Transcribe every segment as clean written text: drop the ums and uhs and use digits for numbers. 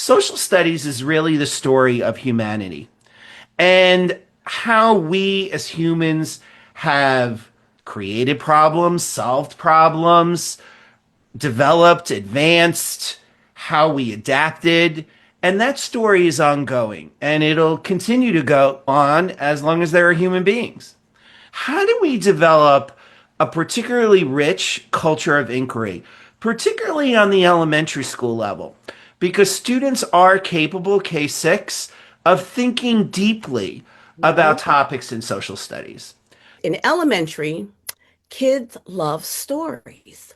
Social studies is really the story of humanity and how we as humans have created problems, solved problems, developed, advanced, how we adapted. And that story is ongoing and it'll continue to go on as long as there are human beings. How do we develop a particularly rich culture of inquiry, particularly on the elementary school level? Because students are capable, K6, of thinking deeply about Mhm. topics in social studies. In elementary, kids love stories.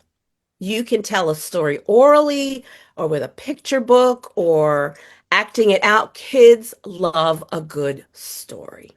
You can tell a story orally or with a picture book or acting it out. Kids love a good story.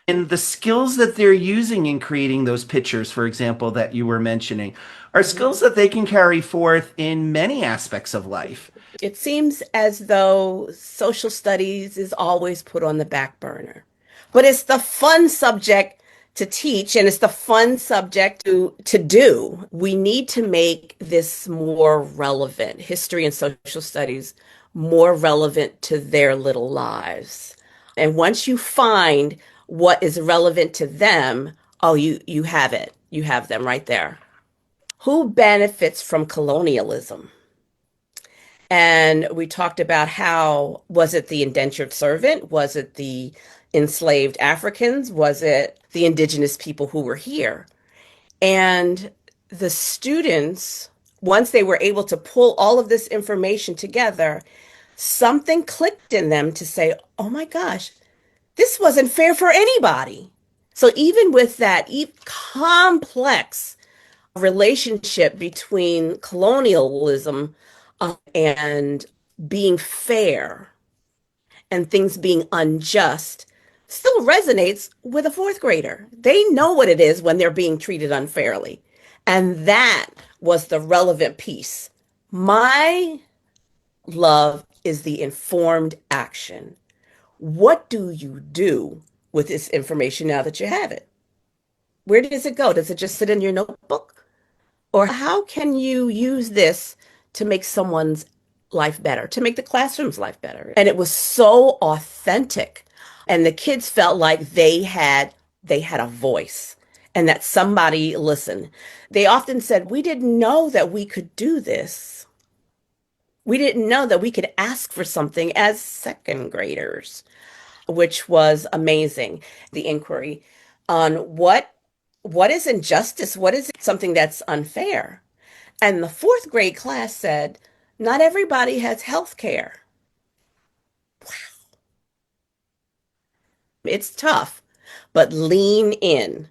And the skills that they're using in creating those pictures, for example, that you were mentioning, are Mhm. skills that they can carry forth in many aspects of life. It seems as though social studies is always put on the back burner, but it's the fun subject to teach and it's the fun subject to do. We need to make this more relevant, history and social studies more relevant to their little lives. And once you find what is relevant to them, oh, you have it. You have them right there. Who benefits from colonialism? And we talked about how was it the indentured servant? Was it the enslaved Africans? Was it the indigenous people who were here? And the students, once they were able to pull all of this information together, something clicked in them to say, oh my gosh, this wasn't fair for anybody. So even with that complex relationship between colonialism and being fair and things being unjust still resonates with a fourth grader. They know what it is when they're being treated unfairly. And that was the relevant piece. My love is the informed action. What do you do with this information now that you have it? Where does it go? Does it just sit in your notebook? Or how can you use this to make someone's life better, to make the classroom's life better? And it was so authentic. And the kids felt like they had a voice and that somebody listened. They often said, "We didn't know that we could do this. We didn't know that we could ask for something as second graders," which was amazing. The inquiry on what is injustice? What is something that's unfair? And the fourth grade class said, not everybody has health care. It's tough, but lean in,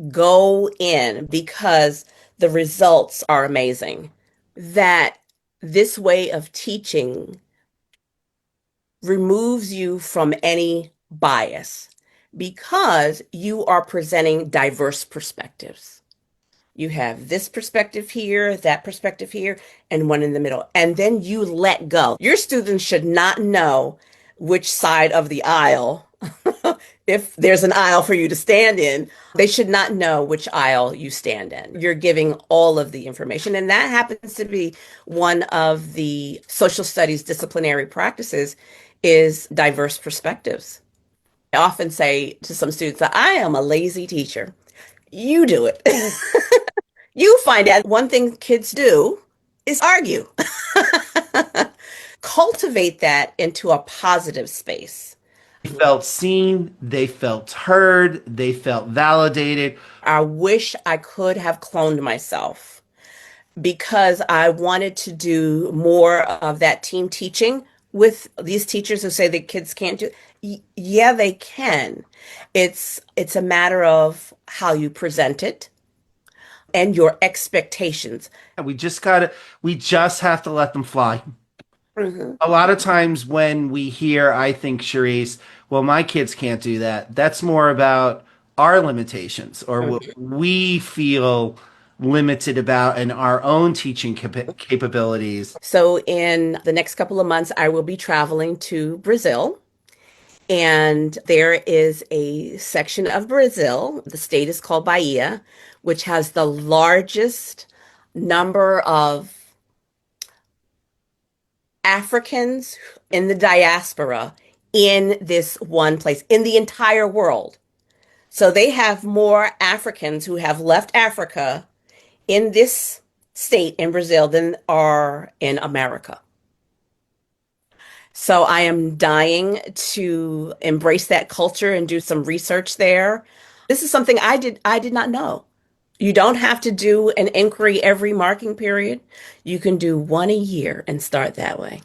go in because the results are amazing. That this way of teaching removes you from any bias because you are presenting diverse perspectives. You have this perspective here, that perspective here, and one in the middle. And then you let go. Your students should not know which side of the aisle, if there's an aisle for you to stand in, they should not know which aisle you stand in. You're giving all of the information. And that happens to be one of the social studies disciplinary practices is diverse perspectives. I often say to some students that I am a lazy teacher. You do it. You find out one thing kids do is argue. Cultivate that into a positive space. They felt seen, they felt heard, they felt validated. I wish I could have cloned myself because I wanted to do more of that team teaching with these teachers who say that kids can't do. Yeah, they can. It's a matter of how you present it and your expectations. We just have to let them fly. Mhm. A lot of times when we hear, I think, Charisse, well, my kids can't do that. That's more about our limitations or what Mhm. we feel limited about in our own teaching capabilities. So, in the next couple of months, I will be traveling to Brazil. And there is a section of Brazil, the state is called Bahia, which has the largest number of Africans in the diaspora in this one place, in the entire world. So they have more Africans who have left Africa in this state in Brazil than are in America. So I am dying to embrace that culture and do some research there. This is something I did not know. You don't have to do an inquiry every marking period. You can do one a year and start that way.